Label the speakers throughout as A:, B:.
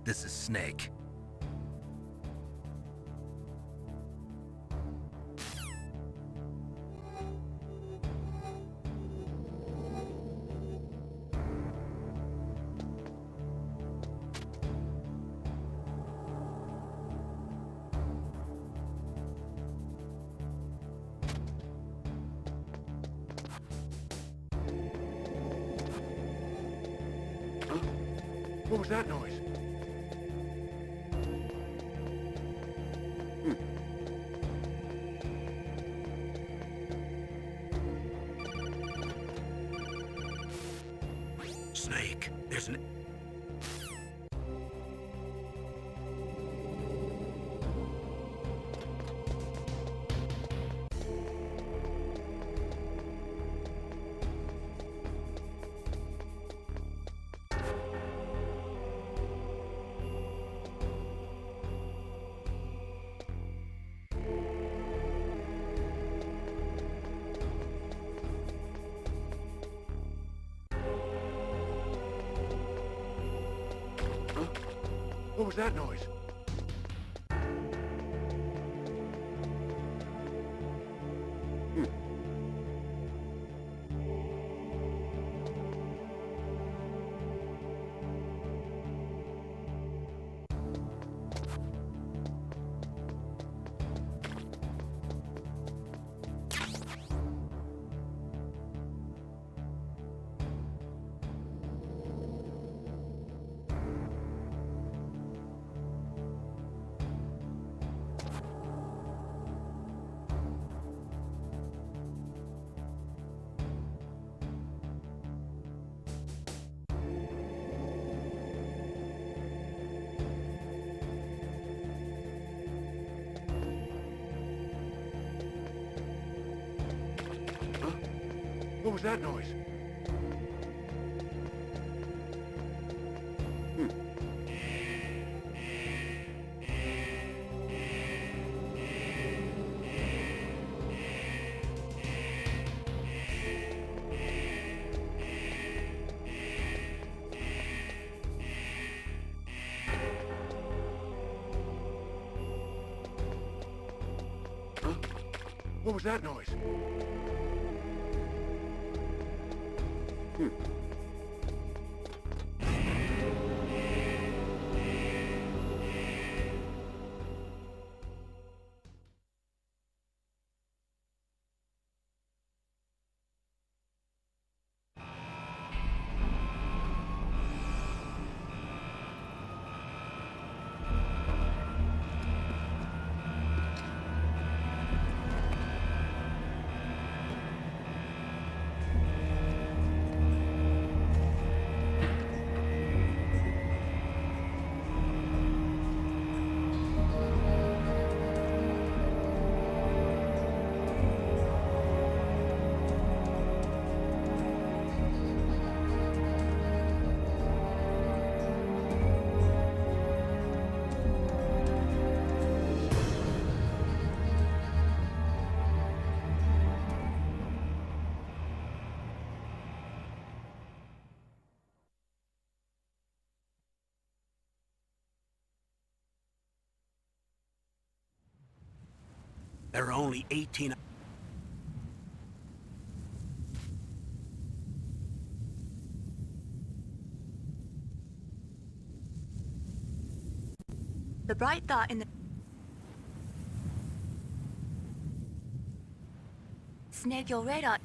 A: This is Snake.
B: What was that noise?
A: Snake, there's an...
B: What was that noise? What was that noise? What was that noise?
A: There are only 18...
C: The bright dot in the... Snake, your radar...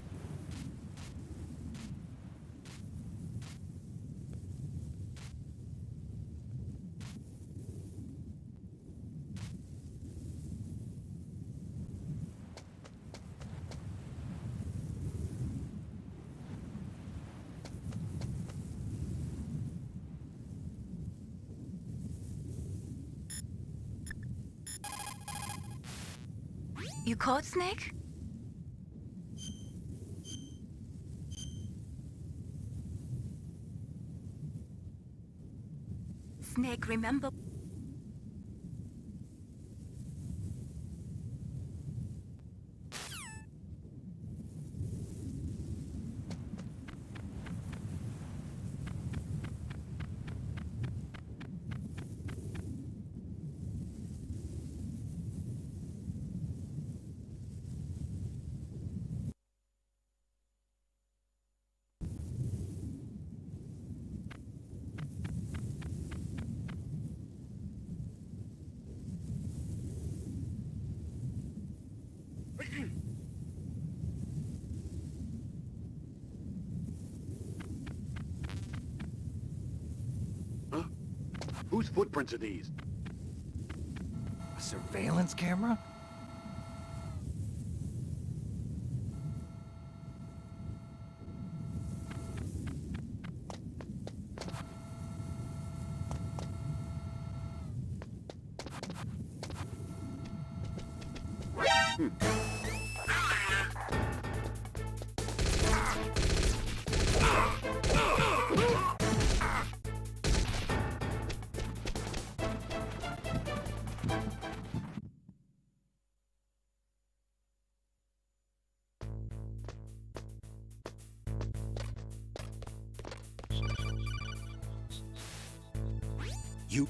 C: You caught Snake? Snake, remember?
B: Huh? Whose footprints are these?
D: A surveillance camera?
A: You.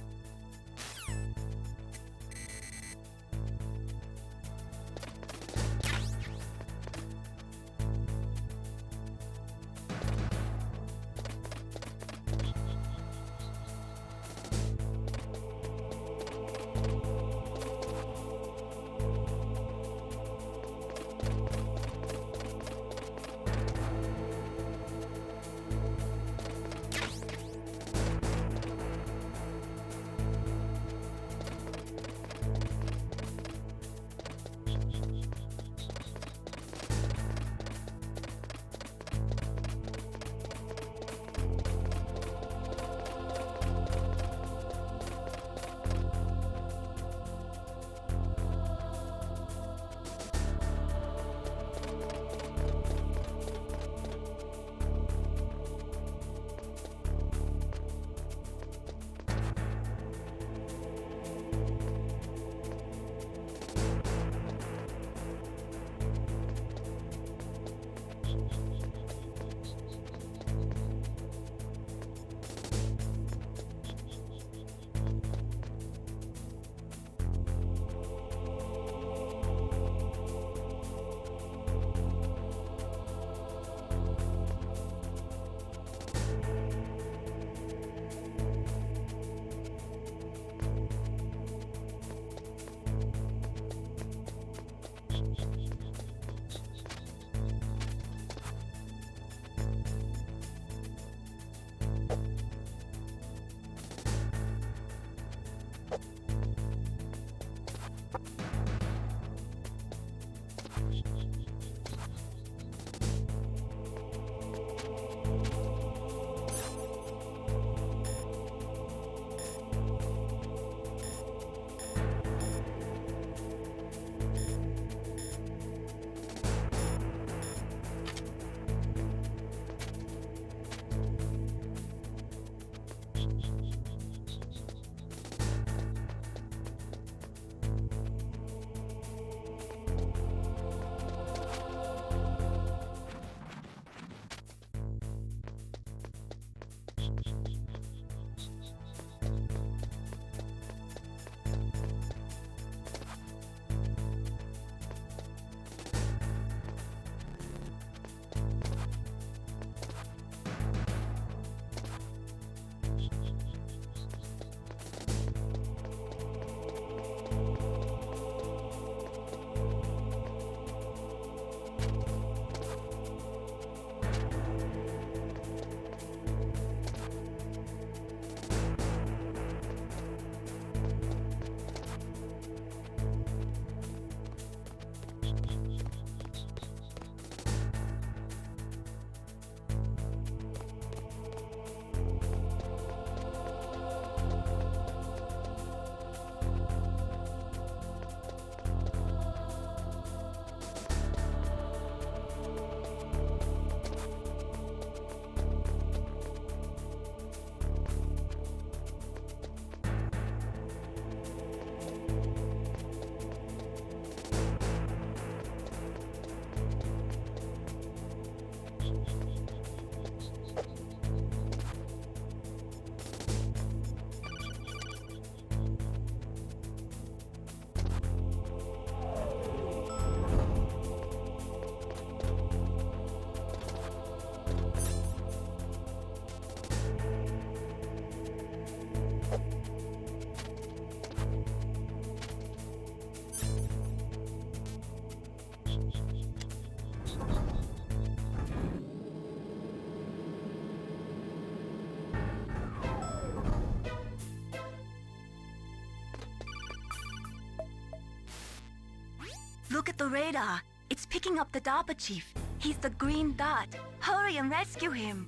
C: at the radar. It's picking up the DARPA chief. He's the green dot. Hurry and rescue him.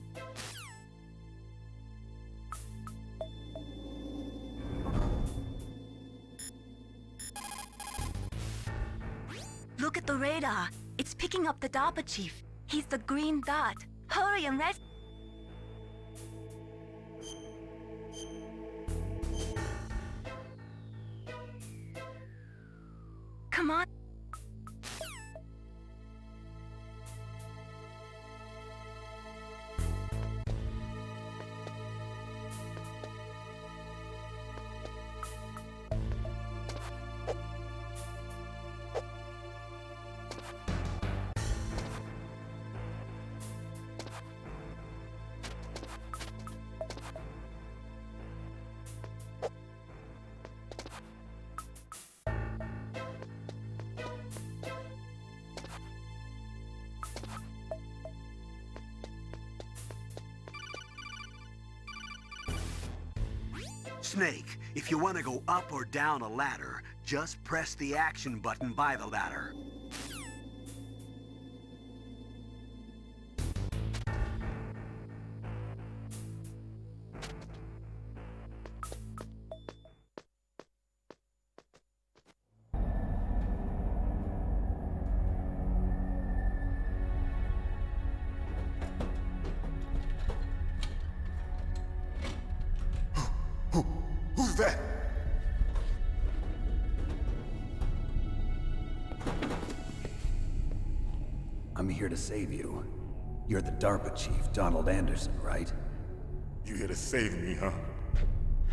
C: Look at the radar. It's picking up the DARPA chief. He's the green dot. Hurry and rescue. Come on.
A: Snake, if you want to go up or down a ladder, just press the action button by the ladder.
B: Who's that?
D: I'm here to save you. You're the DARPA chief, Donald Anderson, right?
B: You here to save me, huh?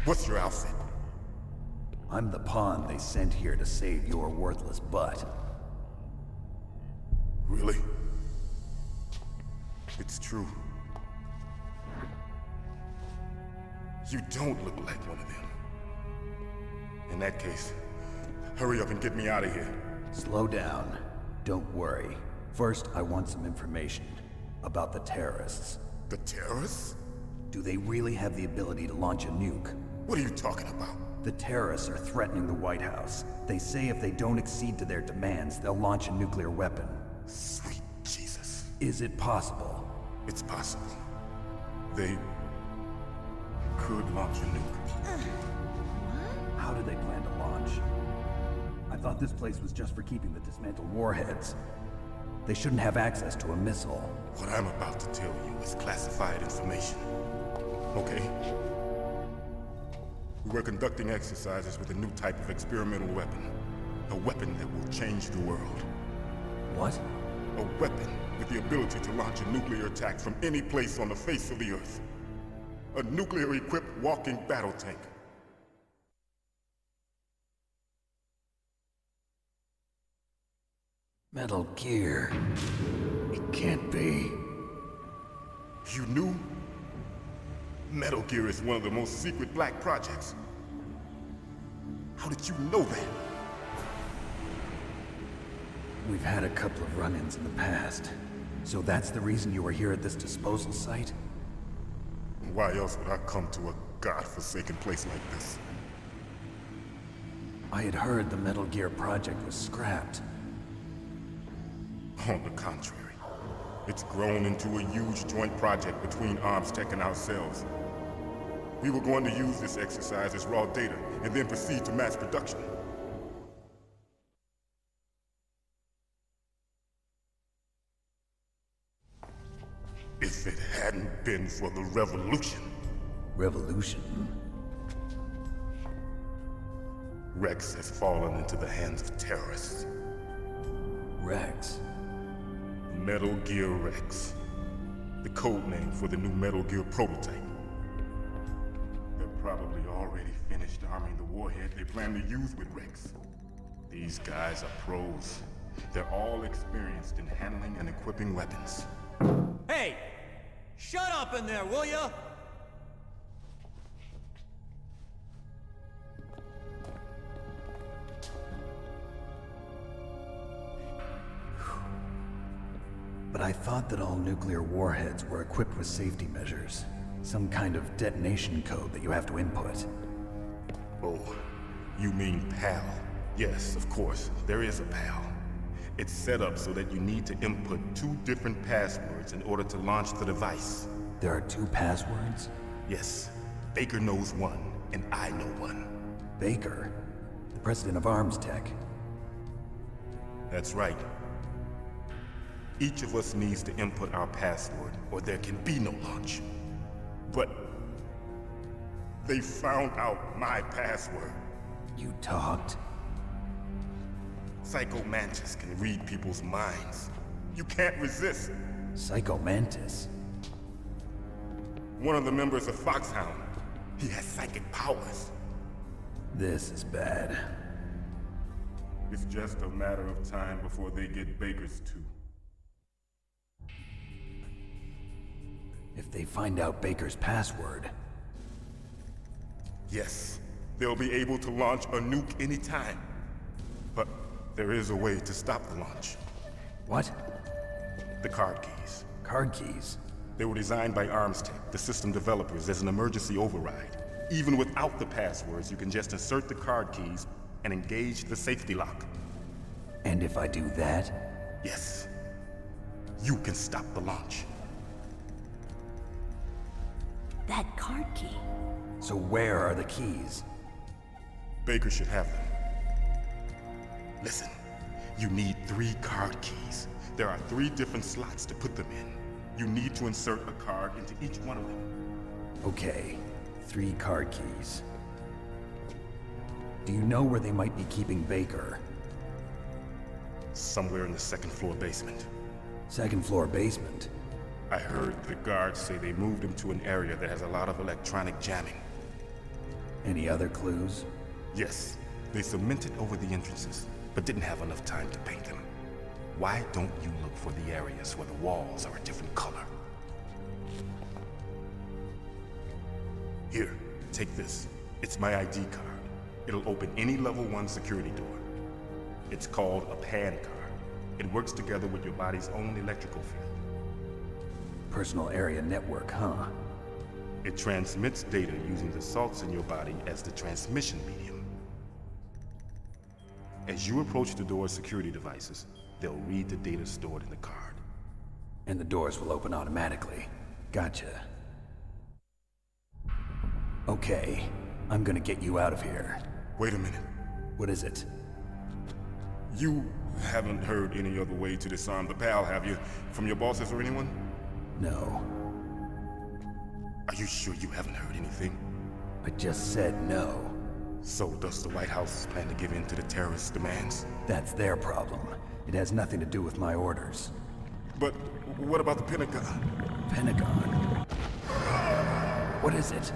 B: What's your outfit?
D: I'm the pawn they sent here to save your worthless butt.
B: Really? It's true. You don't look like one of them. In that case, hurry up and get me out of here.
D: Slow down. Don't worry. First, I want some information about the terrorists.
B: The terrorists?
D: Do they really have the ability to launch a nuke?
B: What are you talking about?
D: The terrorists are threatening the White House. They say if they don't accede to their demands, they'll launch a nuclear weapon.
B: Sweet Jesus.
D: Is it possible?
B: It's possible. They could launch a nuke.
D: How do they plan to launch? I thought this place was just for keeping the dismantled warheads. They shouldn't have access to a missile.
B: What I'm about to tell you is classified information. Okay? We were conducting exercises with a new type of experimental weapon. A weapon that will change the world.
D: What?
B: A weapon with the ability to launch a nuclear attack from any place on the face of the Earth. A nuclear-equipped walking battle tank.
D: Metal Gear. It can't be.
B: You knew? Metal Gear is one of the most secret black projects. How did you know that?
D: We've had a couple of run-ins in the past. So that's the reason you were here at this disposal site?
B: Why else would I come to a godforsaken place like this?
D: I had heard the Metal Gear project was scrapped.
B: On the contrary, it's grown into a huge joint project between Arms Tech and ourselves. We were going to use this exercise as raw data and then proceed to mass production. If it hadn't been for the revolution.
D: Revolution?
B: Rex has fallen into the hands of terrorists.
D: Rex?
B: Metal Gear Rex. The code name for the new Metal Gear prototype. They're probably already finished arming the warhead they plan to use with Rex. These guys are pros. They're all experienced in handling and equipping weapons.
E: Hey! Shut up in there, will ya?
D: But I thought that all nuclear warheads were equipped with safety measures. Some kind of detonation code that you have to input.
B: Oh, you mean PAL? Yes, of course, there is a PAL. It's set up so that you need to input 2 different passwords in order to launch the device.
D: There are 2 passwords?
B: Yes, Baker knows one, and I know one.
D: Baker? The president of Arms Tech.
B: That's right. Each of us needs to input our password, or there can be no launch. But they found out my password.
D: You talked?
B: Psycho Mantis can read people's minds. You can't resist.
D: Psycho Mantis?
B: One of the members of Foxhound. He has psychic powers.
D: This is bad.
B: It's just a matter of time before they get Baker's too.
D: If they find out Baker's password...
B: Yes, they'll be able to launch a nuke anytime. But there is a way to stop the launch.
D: What?
B: The card keys.
D: Card keys?
B: They were designed by Arms Tech, the system developers, as an emergency override. Even without the passwords, you can just insert the card keys and engage the safety lock.
D: And if I do that?
B: Yes. You can stop the launch.
C: That card key.
D: So where are the keys?
B: Baker should have them. Listen, you need 3 card keys. There are 3 different slots to put them in. You need to insert a card into each one of them.
D: Okay, 3 card keys. Do you know where they might be keeping Baker?
B: Somewhere in the 2nd floor basement.
D: 2nd floor basement?
B: I heard the guards say they moved him to an area that has a lot of electronic jamming.
D: Any other clues?
B: Yes, they cemented over the entrances, but didn't have enough time to paint them. Why don't you look for the areas where the walls are a different color? Here, take this. It's my ID card. It'll open any level 1 security door. It's called a PAN card. It works together with your body's own electrical field.
D: Personal area network, huh?
B: It transmits data using the salts in your body as the transmission medium. As you approach the door's security devices, they'll read the data stored in the card.
D: And the doors will open automatically. Gotcha. Okay, I'm gonna get you out of here.
B: Wait a minute.
D: What is it?
B: You haven't heard any other way to disarm the PAL, have you? From your bosses or anyone?
D: No.
B: Are you sure you haven't heard anything?
D: I just said no.
B: So does the White House plan to give in to the terrorists' demands?
D: That's their problem. It has nothing to do with my orders.
B: But what about the Pentagon?
D: Pentagon? What is it?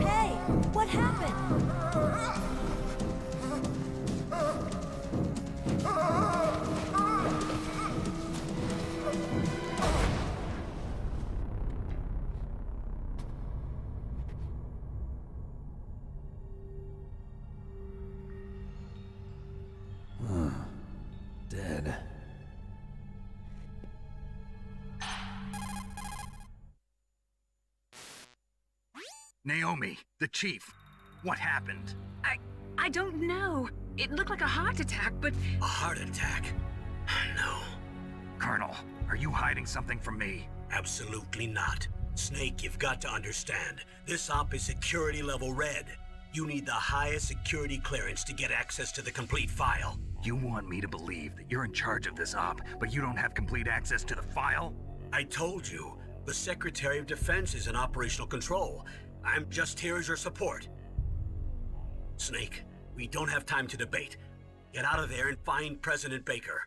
C: Hey, what happened?
D: Dead.
F: Naomi, the chief. What happened?
G: I don't know. It looked like a heart attack, but...
F: A heart attack? No. Colonel, are you hiding something from me?
A: Absolutely not. Snake, you've got to understand. This op is security level red. You need the highest security clearance to get access to the complete file.
F: You want me to believe that you're in charge of this op, but you don't have complete access to the file?
A: I told you, the Secretary of Defense is in operational control. I'm just here as your support. Snake, we don't have time to debate. Get out of there and find President Baker.